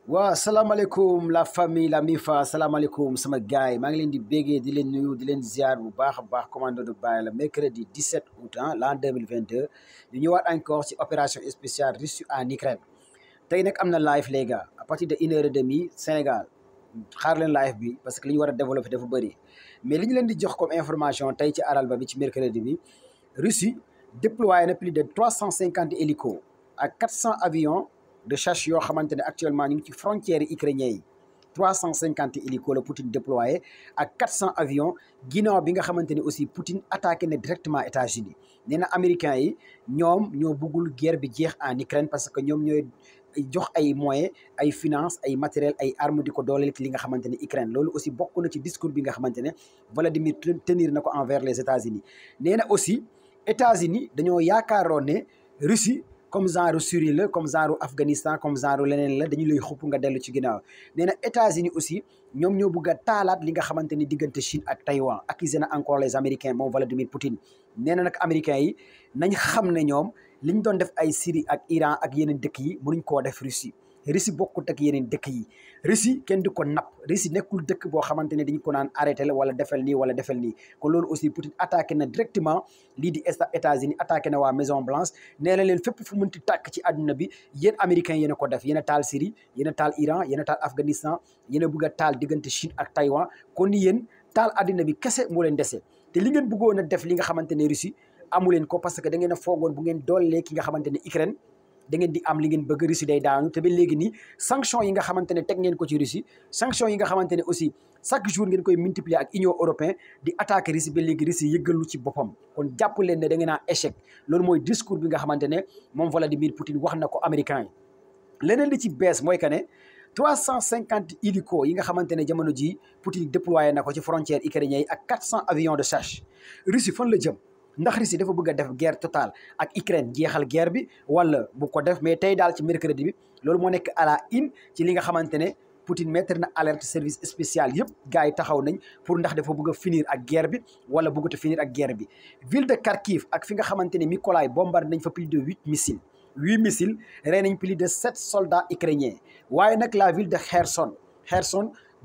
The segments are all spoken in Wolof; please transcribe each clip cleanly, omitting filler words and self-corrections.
waaw salaamaaleykum la famille la MIFA salaamaaleykum sama gars yi maa ngi leen di béggee di leen nuyu di leen ziar bu baax a baax commando de Baye la mercredi 17 août l'an 2022 ñu ñëwaat encore ci opération spéciale Russie en Ukraine tey nag am na live les gars à partir de 1h30 Sénégal xaar leen live bi parce que li ñu war a développer dafa bëri mais li ñu leen di jox comme information tey ci alarba bi ci mercredi bi Russie déployé na plus de 350 hélicos ak 400 avions de chasse yoo xamante ne actuellement ñu ngi ci frontières ukrainiens yi 350 hélicos la Poutine déployé ak 400 avions ginnaaw bi nga xamante ne aussi Poutine attaqué na directement États-Unis nee na américains yi ñoom ñoo bëggul guerre bi jeex en Ukraine parce que ñoom ñooy jox ay moyens ay finances ay matériel ay armes di ko dooleel li nga xamante ne Ukraine loolu aussi bokk na ci discours bi nga xamante ne Vladimir tenir na ko envers les États-Unis nee na aussi États-Unis dañoo yaakaaroon ne Russie comme genre Syrie la comme genre Afghanistan comme genre leneen la dañu lay xupp nga dellu ci ginnaaw nee na États-Unis aussi ñoom ñoo bëgg a taalaat li nga xamante ni diggante Chine ak Taïwan accusé na encore les Américains moom Vladimir Poutine nee na nag Américains yi nañ xam ne ñoom liñ doon def ay Syrie ak Iran ak yeneen dëkk yi mënuñ koo def Russie Russie bokkut ak yeneen dëkk yi Russie kenn du ko napp Russie nekkul dëkk boo xamante ne dañ ko naan arrêté la wala defal nii wala defal nii kon loolu aussi Poutine attaqué na directement lii di États-Unis attaqué na waa Maison Blanche nee na leen fépp fu mënti tàkk ci àdduna bi yéen américains yéen a ko def yéen a taal Syrie yéen a taal Iran yéen a taal Afghanistan yéen a bëgg a taal diggante Chine ak Taïwan kon yéen taal àdduna bi kese moo leen dese te li ngeen bëggoon a def li nga xamante ne Russie amu leen ko parce que da ngeen a foogoon bu ngeen doolee ki nga xamante ne Ukraine da ngeen di am li ngeen bëgg Russie day daanu te ba léegi nii sanction yi nga xamante ne teg ngeen ko ci Russie sanction yi nga xamante ne aussi chaque jour ngeen koy multiplier ak Union européenne di attaquer Russie ba léegi Russie yëggalu ci boppam kon jàpp leen ne da ngeen a échec loolu mooy discours bi nga xamante ne moom Vladimir Poutine wax na ko américain yi leneen li ci bees mooy que ne 350 hélicos yi nga xamante ne jamono ji Poutine déployé na ko ci frontière ukrainienne yi ak 400 avions de chasse Russie fan la jëm ndax Russie dafa bëgg a def guerre totale ak Ukraine jeexal guerre bi wala bu ko def mais tey daal ci mercredi bi loolu moo nekk à la une ci li nga xamante ne Poutine mettre na alerte service spécial yëpp gars yi taxaw nañ pour ndax dafa bëgg a finir ak guerre bi wala bëggut a finir ak guerre bi ville de Kharkiv ak fi nga xamante ne Mykolaiv bombardé nañ fa plus de 8 missiles rey nañ plus de 7 soldats ukrainiens waaye nag la ville de Kherson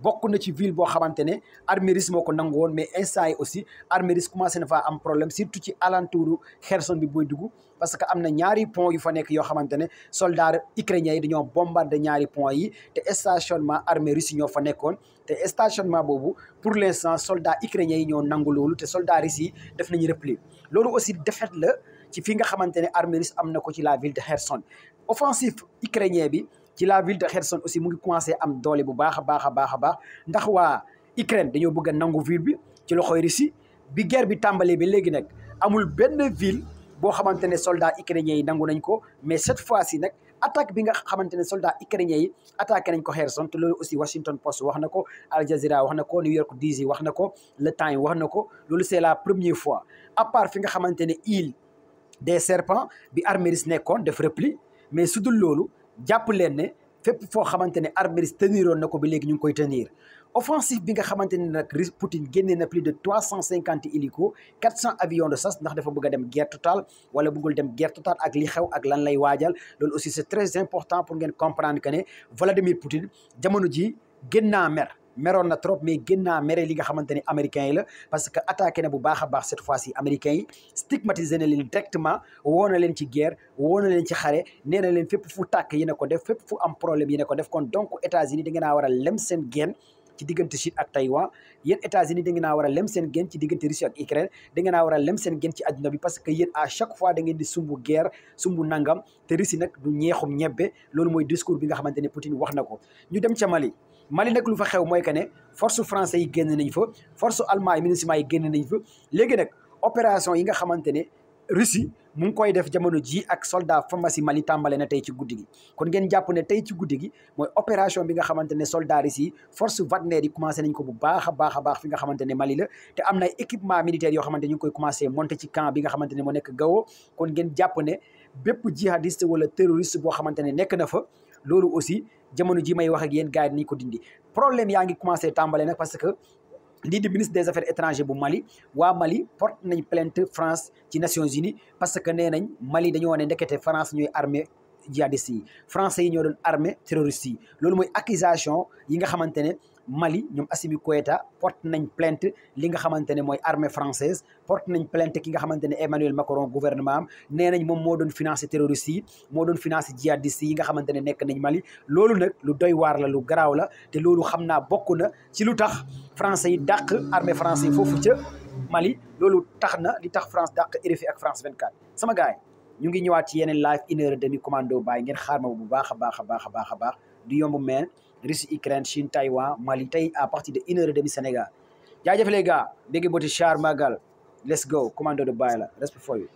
bokk na ci ville boo xamante ne armée russe moo ko nangu woon mais instant yi aussi armée russe commencé na faa am problème surtout ci alentouru Kherson bi booy dugg parce que am na ñaari pont yu fa nekk yoo xamante ne soldats ukrainiens yi dañoo bombardé ñaari pont yi te stationnement armée russe ñoo fa nekkoon te stationnement boobu pour l'instant soldats ukrainiens yi ñoo nangu loolu te soldats russes yi def nañu repli loolu aussi défaite la ci fi nga xamante ne armée russe am na ko ci la ville de Kherson offensive ukrainien bi ci la ville de Kherson aussi mu ngi commencé am doole bu baax a baax a baax a baax ndax waa Ukraine dañoo bëgg a nangu ville bi ci loxoy Russie bi guerre bi tàmbalee ba léegi nag amul benn ville boo xamante ne soldats ukrainiens yi nangu nañ ko mais cette fois-ci nag attaque bi nga xamante ne soldats ukrainiens yi attaqué nañ ko Kherson te loolu aussi Washington Post wax na ko Al Jazeera wax na ko New York Times wax na ko Le Time wax na ko loolu c'est la première fois à part fi nga xamante ne île des serpents bi armée russe nekkoon def repli mais su dul loolu jàpp leen ne fépp foo xamante ne armée russe teniroon na ko ba léegi ñu ngi koy tenir offensive bi nga xamante ne nag Poutine génnee na plus de 350 hélicos 400 avions de chasse ndax dafa bëgg a dem guerre totale wala bëggul dem guerre totale ak li xew ak lan lay waajal loolu aussi c'est très important pour ngeen comprendre que ne Vladimir Poutine jamono ji gën naa meroon na trop mais gën naa mere li nga xamante ne américains yi la parce que attaqué na bu baax a baax cette fois-ci américains yi stigmatisé na leen directement woo na leen ci guerre woo na leen ci xare nee na leen fépp fu tàkk yi ne ko def fépp fu am problème yi ne ko def kon donc États-Unis da ngeen a war a lem seen geen ci diggante Chine ak Taïwan yéen États-Unis da ngeen a war a lem seen geen ci diggante Russie ak Ukraine da ngeen a war a lem seen geen ci adduna bi parce que yéen à chaque fois da ngeen di sumbu guerre sumbu nangam te Russie nag du ñeexum ñebbe loolu mooy discours bi nga xamante ne Poutine wax na ko ñu dem ca Mali nag lu fa xew mooy que ne force français yi génn nañ fa force allemand yi MINUSMA yi génn nañ fa léegi nag opération yi nga xamante ne Russie mu ngi koy def jamono ji ak soldat pharmacie Mali tàmbale na tey ci guddi gi kon ngeen jàpp ne tey ci guddi gi mooy opération bi nga xamante ne soldat Russie yi force Wagner yi commencé nañ ko bu baax a baax fi nga xamante ne Mali la te am na équipement militaire yoo xamante ne ñu ngi koy commencé monter ci camp bi nga xamante ne moo nekk Gao kon ngeen jàpp ne bépp jihadiste wala terroriste boo xamante ne nekk na fa loolu aussi jamono ji may wax ak yéen gars yi nañ ko dindi problème yaa ngi commencé tàmbale nag parce que lii di ministre des affaires étrangères bu Mali waa Mali porte nañ plainte France ci Nations Unies parce que nee nañ Mali dañoo ne ndekete France ñooy armée djihadistes yi français yi ñoo doon armée terroristes yi loolu mooy accusation yi nga xamante ne Mali ñoom Assimi Goïta porte nañ plainte li nga xamante ne mooy armée française porte nañ plainte ki nga xamante ne Emmanuel Macron gouvernement am nee nañ moom moo doon financé terroristes yi moo doon financé djihadistes yi nga xamante ne nekk nañ Mali loolu nag lu doy waar la lu garaaw la te loolu xam naa bokk na ci lu tax français yi dàq armée français yi foofu ca Mali loolu tax na li tax France dàq RFI ak France 24 sama gars yi ñu ngi ñëwaat ci yeneen live 1h30 commando Baye ngeen xaar ma bu baax a baax a baax a baax a baax du yomb meen Russie Ukraine Chine Taïwan Mali tey à partir de 1h30 Sénégal jaajëf les gars bégg booti char magal let's go commando de Baye la respect for you